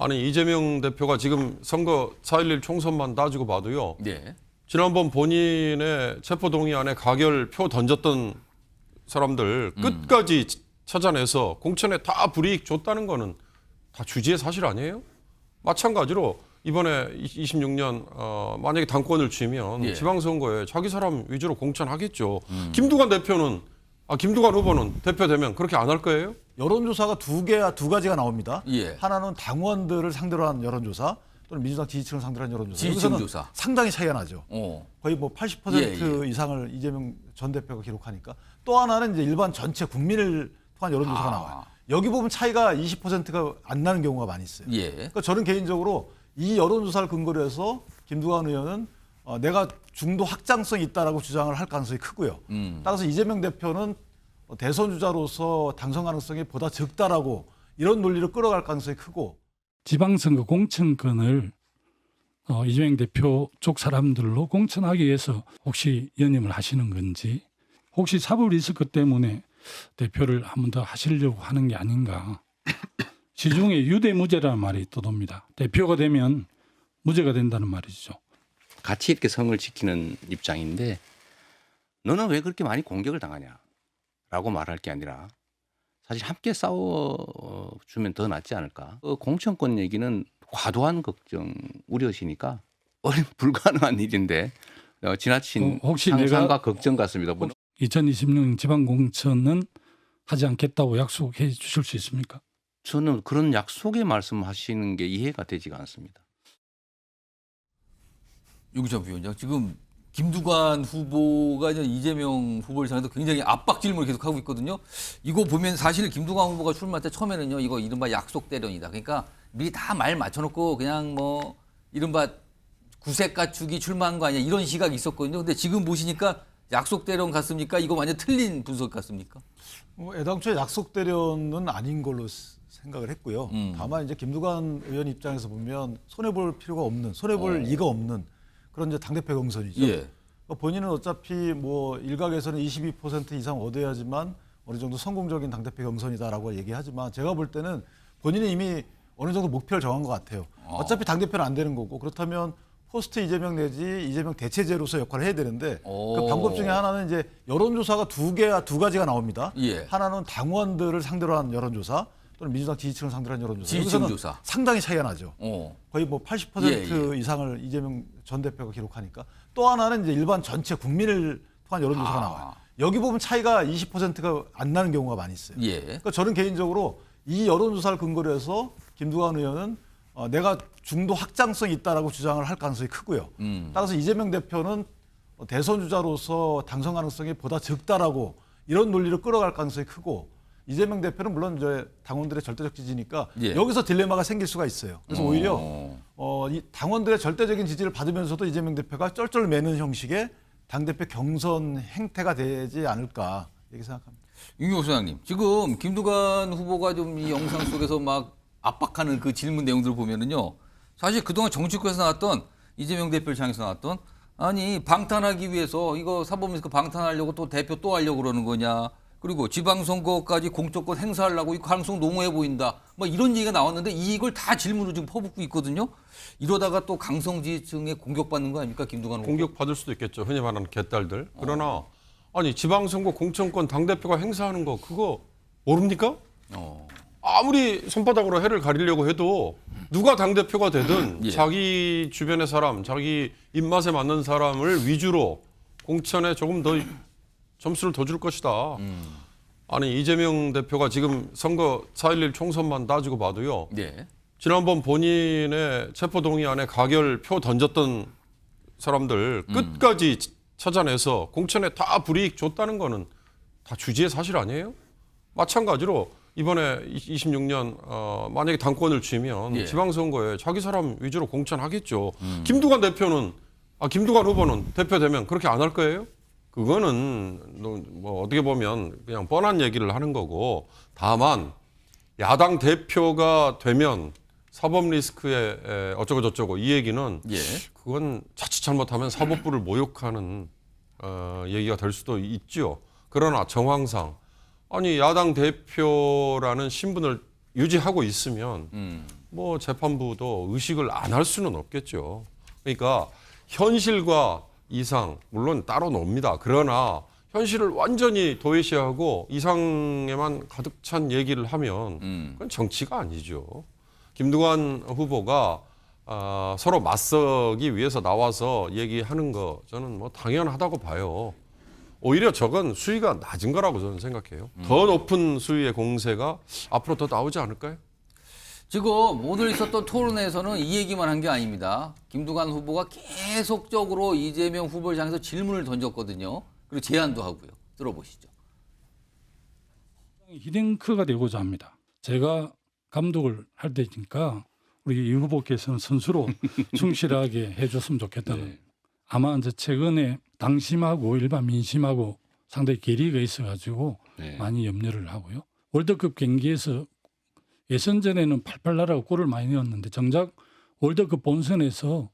아니 이재명 대표가 지금 선거 4.11 총선만 따지고 봐도요. 네. 지난번 본인의 체포동의안에 가결표 던졌던 사람들 끝까지 찾아내서 공천에 다 불이익 줬다는 거는 다 주지의 사실 아니에요? 마찬가지로 이번에 26년 만약에 당권을 쥐면 예. 지방선거에 자기 사람 위주로 공천하겠죠. 김두관 후보는 대표되면 그렇게 안 할 거예요? 여론조사가 두 가지가 나옵니다. 예. 하나는 당원들을 상대로 한 여론조사 또는 민주당 지지층을 상대로 한 여론조사. 지지층 여기서는 조사. 상당히 차이가 나죠. 거의 뭐 80% 이상을 이재명 전 대표가 기록하니까. 또 하나는 이제 일반 전체 국민을 통한 여론조사가 나와요. 여기 보면 차이가 20%가 안 나는 경우가 많이 있어요. 예. 그러니까 저는 개인적으로 이 여론조사를 근거로 해서 김두관 의원은 내가 중도 확장성이 있다라고 주장을 할 가능성이 크고요. 따라서 이재명 대표는 대선 주자로서 당선 가능성이 보다 적다라고 이런 논리로 끌어갈 가능성이 크고. 지방선거 공천권을 이재명 대표 쪽 사람들로 공천하기 위해서 혹시 연임을 하시는 건지, 혹시 사법 리스크 때문에 대표를 한 번 더 하시려고 하는 게 아닌가. 시중에 유대무죄라는 말이 떠돕니다. 대표가 되면 무죄가 된다는 말이죠. 같이 이렇게 성을 지키는 입장인데 너는 왜 그렇게 많이 공격을 당하냐라고 말할 게 아니라 사실 함께 싸워주면 더 낫지 않을까. 공천권 얘기는 과도한 걱정, 우려시니까 불가능한 일인데 지나친 혹시 상상과 걱정 같습니다. 2026년 지방공천은 하지 않겠다고 약속해 주실 수 있습니까? 저는 그런 약속의 말씀하시는 게 이해가 되지가 않습니다. 유기찬 부위원장, 지금 김두관 후보가 이제 이재명 후보를 향해서 굉장히 압박 질문을 계속 하고 있거든요. 이거 보면 사실 김두관 후보가 출마할 때 처음에는요, 이거 이른바 약속 대련이다. 그러니까 미리 다 말 맞춰놓고 그냥 뭐 이른바 구색 갖추기 출마한 거 아니야, 이런 시각이 있었거든요. 근데 지금 보시니까 약속 대련 같습니까? 이거 완전 틀린 분석 같습니까? 애당초에 약속 대련은 아닌 걸로 생각을 했고요. 다만 이제 김두관 의원 입장에서 보면 손해볼 필요가 없는, 손해볼 리가 없는 그런 이제 당대표 경선이죠. 예. 본인은 어차피 뭐 일각에서는 22% 이상 얻어야지만 어느 정도 성공적인 당대표 경선이다라고 얘기하지만 제가 볼 때는 본인은 이미 어느 정도 목표를 정한 것 같아요. 어차피 당대표는 안 되는 거고, 그렇다면 포스트 이재명 내지 이재명 대체제로서 역할을 해야 되는데 그 방법 중에 하나는 이제 여론조사가 두 가지가 나옵니다. 예. 하나는 당원들을 상대로 한 여론조사 또는 민주당 지지층을 상대로 한 여론조사. 지지층 여기서는 조사. 상당히 차이가 나죠. 거의 뭐 80% 이상을 이재명 전 대표가 기록하니까. 또 하나는 이제 일반 전체 국민을 통한 여론조사가 나와요. 여기 보면 차이가 20%가 안 나는 경우가 많이 있어요. 예. 그러니까 저는 개인적으로 이 여론조사를 근거로 해서 김두관 의원은 내가 중도 확장성이 있다라고 주장을 할 가능성이 크고요. 따라서 이재명 대표는 대선 주자로서 당선 가능성이 보다 적다라고 이런 논리로 끌어갈 가능성이 크고, 이재명 대표는 물론 이제 당원들의 절대적 지지니까 예. 여기서 딜레마가 생길 수가 있어요. 그래서 오히려 이 당원들의 절대적인 지지를 받으면서도 이재명 대표가 쩔쩔매는 형식의 당대표 경선 행태가 되지 않을까 이렇게 생각합니다. 윤경호 소장님, 지금 김두관 후보가 좀 이 영상 속에서 막 압박하는 그 질문 내용들을 보면은요, 사실 그동안 정치권에서 나왔던 이재명 대표를 향해서 나왔던, 아니 방탄하기 위해서 이거 사법리스크 방탄하려고 또 대표 또 하려고 그러는 거냐, 그리고 지방선거까지 공천권 행사하려고 이 가능성 농후해 보인다, 뭐 이런 얘기가 나왔는데 이걸 다 질문으로 지금 퍼붓고 있거든요. 이러다가 또 강성 지지층에 공격받는 거 아닙니까, 김두관 후보? 공격받을 수도 있겠죠. 흔히 말하는 개딸들. 그러나 아니 지방선거 공천권 당대표가 행사하는 거 그거 모릅니까? 아무리 손바닥으로 해를 가리려고 해도 누가 당대표가 되든 예. 자기 주변의 사람, 자기 입맛에 맞는 사람을 위주로 공천에 조금 더 점수를 더 줄 것이다. 아니 이재명 대표가 지금 선거 4.11 총선만 따지고 봐도요. 네. 지난번 본인의 체포동의안에 가결표 던졌던 사람들 끝까지 찾아내서 공천에 다 불이익 줬다는 거는 다 주지의 사실 아니에요? 마찬가지로 이번에 26년 만약에 당권을 쥐면 예. 지방선거에 자기 사람 위주로 공천하겠죠. 김두관 후보는 대표되면 그렇게 안 할 거예요? 그거는 뭐 어떻게 보면 그냥 뻔한 얘기를 하는 거고, 다만 야당 대표가 되면 사법 리스크에 어쩌고 저쩌고 이 얘기는 예. 그건 자칫 잘못하면 사법부를 모욕하는 얘기가 될 수도 있죠. 그러나 정황상 아니 야당 대표라는 신분을 유지하고 있으면 뭐 재판부도 의식을 안 할 수는 없겠죠. 그러니까 현실과 이상 물론 따로 놉니다. 그러나 현실을 완전히 도외시하고 이상에만 가득 찬 얘기를 하면 그건 정치가 아니죠. 김두관 후보가 서로 맞서기 위해서 나와서 얘기하는 거 저는 뭐 당연하다고 봐요. 오히려 저건 수위가 낮은 거라고 저는 생각해요. 더 높은 수위의 공세가 앞으로 더 나오지 않을까요? 지금 오늘 있었던 토론회에서는 이 얘기만 한 게 아닙니다. 김두관 후보가 계속적으로 이재명 후보를 향해서 질문을 던졌거든요. 그리고 제안도 하고요. 들어보시죠. 히딩크가 되고자 합니다. 제가 감독을 할 때니까 우리 이 후보께서는 선수로 충실하게 해줬으면 좋겠다는. 아마 이제 최근에 당심하고 일반 민심하고 상당히 괴리가 있어가지고 많이 염려를 하고요. 월드컵 경기에서 예선전에는 팔팔 나라고 골을 많이 넣었는데 정작 월드컵 본선에서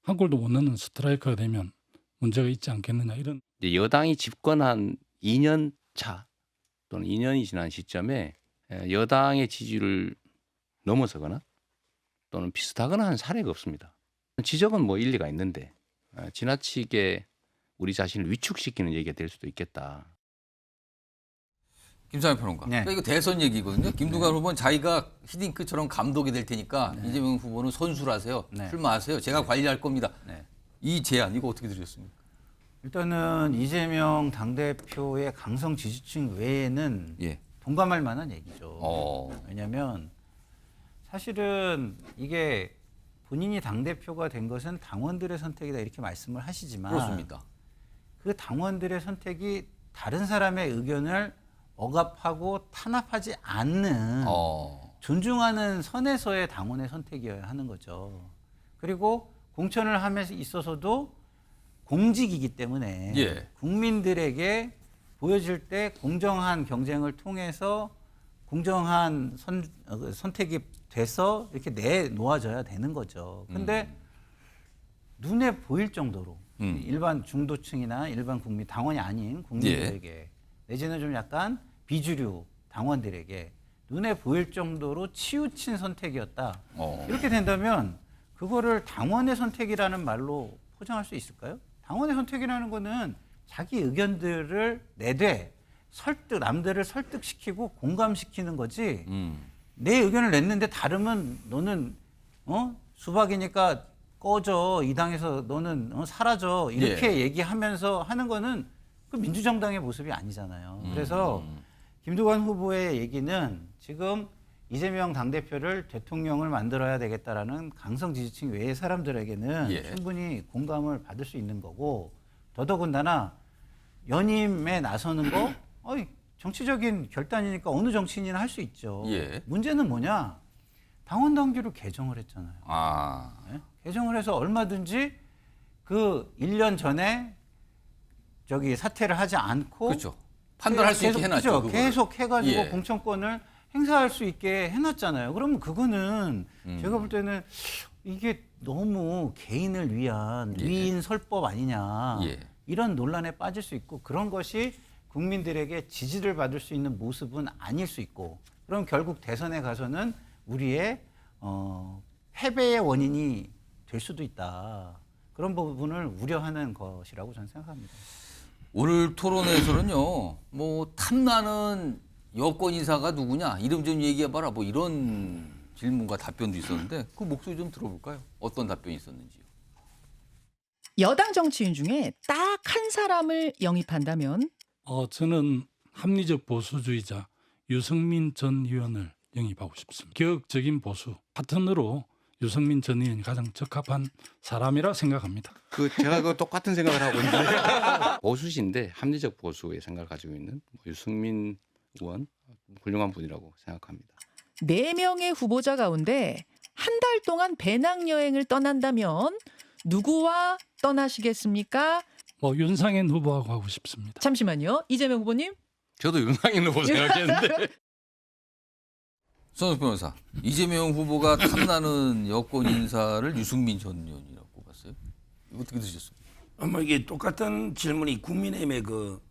한 골도 못 넣는 스트라이커가 되면 문제가 있지 않겠느냐 이런. 이제 여당이 집권한 2년 차 또는 2년이 지난 시점에 여당의 지지율을 넘어서거나 또는 비슷하거나 한 사례가 없습니다. 지적은 뭐 일리가 있는데 지나치게 우리 자신을 위축시키는 얘기가 될 수도 있겠다. 김상현 평론가. 네. 그러니까 이거 대선 얘기거든요. 김두관 후보는 자기가 히딩크처럼 감독이 될 테니까 이재명 후보는 선수라세요. 네. 출마하세요. 제가 관리할 겁니다. 네. 이 제안 이거 어떻게 들으셨습니까? 일단은 이재명 당대표의 강성 지지층 외에는 예. 동감할 만한 얘기죠. 왜냐하면 사실은 이게 본인이 당대표가 된 것은 당원들의 선택이다 이렇게 말씀을 하시지만 그렇습니다. 그 당원들의 선택이 다른 사람의 의견을 억압하고 탄압하지 않는 존중하는 선에서의 당원의 선택이어야 하는 거죠. 그리고 공천을 함에 있어서도 공직이기 때문에 예. 국민들에게 보여질 때 공정한 경쟁을 통해서 공정한 선택이 돼서 이렇게 내놓아져야 되는 거죠. 근데 눈에 보일 정도로 일반 중도층이나 일반 국민, 당원이 아닌 국민들에게 내지는 좀 약간 비주류 당원들에게 눈에 보일 정도로 치우친 선택이었다. 이렇게 된다면 그거를 당원의 선택이라는 말로 포장할 수 있을까요? 당원의 선택이라는 거는 자기 의견들을 내되 남들을 설득시키고 공감시키는 거지. 내 의견을 냈는데 다르면 너는 수박이니까 꺼져, 이 당에서 너는 사라져 이렇게 얘기하면서 하는 거는 그 민주정당의 모습이 아니잖아요. 그래서 김두관 후보의 얘기는 지금 이재명 당대표를 대통령을 만들어야 되겠다라는 강성 지지층 외의 사람들에게는 충분히 공감을 받을 수 있는 거고, 더더군다나 연임에 나서는 거 정치적인 결단이니까 어느 정치인이나 할 수 있죠. 문제는 뭐냐? 당원 당규를 개정을 했잖아요. 네? 개정을 해서 얼마든지 그 1년 전에 사퇴를 하지 않고 그렇죠. 판단할 수 있게 해놨죠. 그렇죠. 계속 해가지고 공천권을 행사할 수 있게 해놨잖아요. 그러면 그거는 제가 볼 때는 이게 너무 개인을 위한 위인 설법 아니냐 이런 논란에 빠질 수 있고, 그런 것이 국민들에게 지지를 받을 수 있는 모습은 아닐 수 있고, 그럼 결국 대선에 가서는 우리의 패배의 원인이 될 수도 있다. 그런 부분을 우려하는 것이라고 저는 생각합니다. 오늘 토론회에서는요, 뭐 탐나는 여권 인사가 누구냐, 이름 좀 얘기해봐라, 뭐 이런 질문과 답변도 있었는데 그 목소리 좀 들어볼까요? 어떤 답변이 있었는지요? 여당 정치인 중에 딱 한 사람을 영입한다면 저는 합리적 보수주의자 유승민 전 의원을 영입하고 싶습니다. 개혁적인 보수 파트너로 유승민 전 의원이 가장 적합한 사람이라 생각합니다. 제가 그 똑같은 생각을 하고 있는데 보수신데 합리적 보수의 생각을 가지고 있는 유승민 의원 훌륭한 분이라고 생각합니다. 4명의 후보자 가운데 한 달 동안 배낭여행을 떠난다면 누구와 떠나시겠습니까? 윤상현 후보하고 하고 싶습니다. 잠시만요. 이재명 후보님. 저도 윤상현 후보 생각했는데 손석희 변호사, 이재명 후보가 탐나는 여권 인사를 유승민 전 의원이라고 꼽았어요. 이거 어떻게 드셨습니까? 아마 이게 똑같은 질문이 국민의힘의 그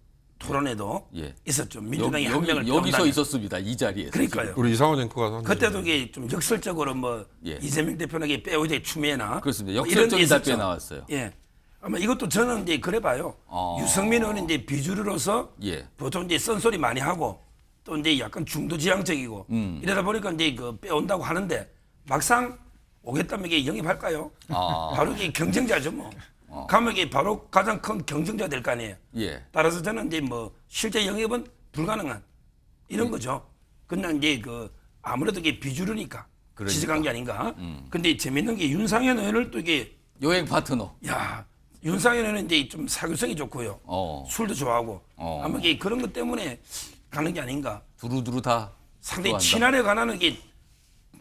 토론회도 예. 있었죠. 민주당이 한 명을 여기서 빼온다면. 있었습니다. 이 자리에서. 그러니까요. 우리 이상원 앵커가 한 그때도 이게 좀 역설적으로 뭐 예. 이재명 대표에게 빼오야 될 추미애나 그렇습니다. 뭐 이런 게 역설적인 있었죠. 답변이 나왔어요. 예. 아마 이것도 저는 이제 그래 봐요. 유승민 의원은 이제 비주류로서 예. 보통 이제 쓴소리 많이 하고 또 이제 약간 중도지향적이고 이러다 보니까 이제 그 빼온다고 하는데 막상 오겠다면 이게 영입할까요? 바로 이게 경쟁자죠 뭐. 가면 이게 바로 가장 큰 경쟁자 될 거 아니에요. 예. 따라서 저는 이제 뭐 실제 영입은 불가능한 이런 거죠. 그냥 이제 그 아무래도 이게 비주류니까 그러니까. 지적한 게 아닌가. 근데 재밌는 게 윤상현 의원을 또 이게 여행 파트너. 야 윤상현 의원은 이제 좀 사교성이 좋고요. 술도 좋아하고 아마 이게 그런 것 때문에 가는 게 아닌가. 두루두루 다 상당히 좋아한다. 친한에 관한 게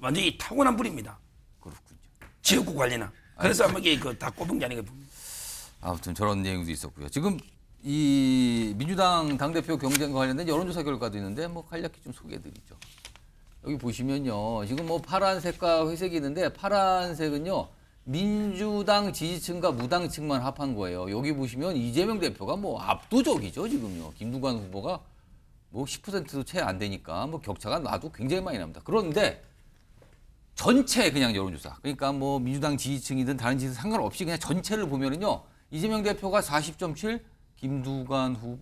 완전히 타고난 불입니다. 그렇군요. 지역구 관리나. 그래서 아마 이게 그 다 꼽은 게 아닌가 봅니다. 아무튼 저런 내용도 있었고요. 지금 이 민주당 당대표 경쟁과 관련된 여론조사 결과도 있는데 뭐 간략히 좀 소개해드리죠. 여기 보시면요. 지금 뭐 파란색과 회색이 있는데 파란색은요. 민주당 지지층과 무당층만 합한 거예요. 여기 보시면 이재명 대표가 뭐 압도적이죠. 지금요. 김두관 후보가 뭐 10%도 채 안 되니까 뭐 격차가 나도 굉장히 많이 납니다. 그런데 전체 그냥 여론조사. 그러니까 뭐 민주당 지지층이든 다른 지지층 상관없이 그냥 전체를 보면은요. 이재명 대표가 40.7, 김두관 후보,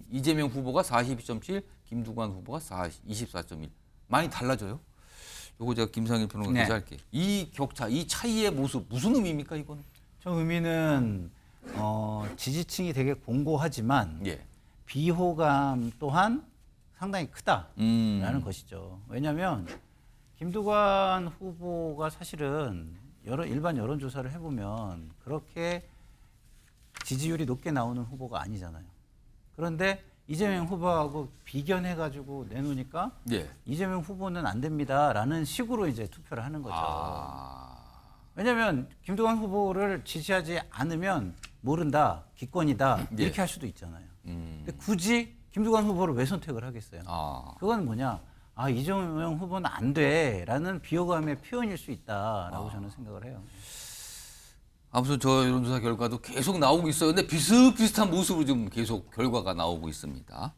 이재명 후보가 42.7, 김두관 후보가 24.1. 많이 달라져요. 요거 제가 김상일 평론가께서 네. 할게요. 이 격차, 이 차이의 모습 무슨 의미입니까 이거는? 저 의미는 지지층이 되게 공고하지만 예. 비호감 또한 상당히 크다라는 음. 것이죠. 왜냐하면 김두관 후보가 사실은 일반 여론조사를 해보면 그렇게 지지율이 높게 나오는 후보가 아니잖아요. 그런데 이재명 후보하고 비견해가지고 내놓으니까 예. 이재명 후보는 안 됩니다라는 식으로 이제 투표를 하는 거죠. 왜냐하면 김두관 후보를 지지하지 않으면 모른다, 기권이다 예. 이렇게 할 수도 있잖아요. 근데 굳이 김두관 후보를 왜 선택을 하겠어요? 그건 뭐냐? 아 이재명 후보는 안 돼라는 비호감의 표현일 수 있다라고 저는 생각을 해요. 아무튼 저 여론조사 결과도 계속 나오고 있어요. 근데 비슷비슷한 모습으로 지금 계속 결과가 나오고 있습니다.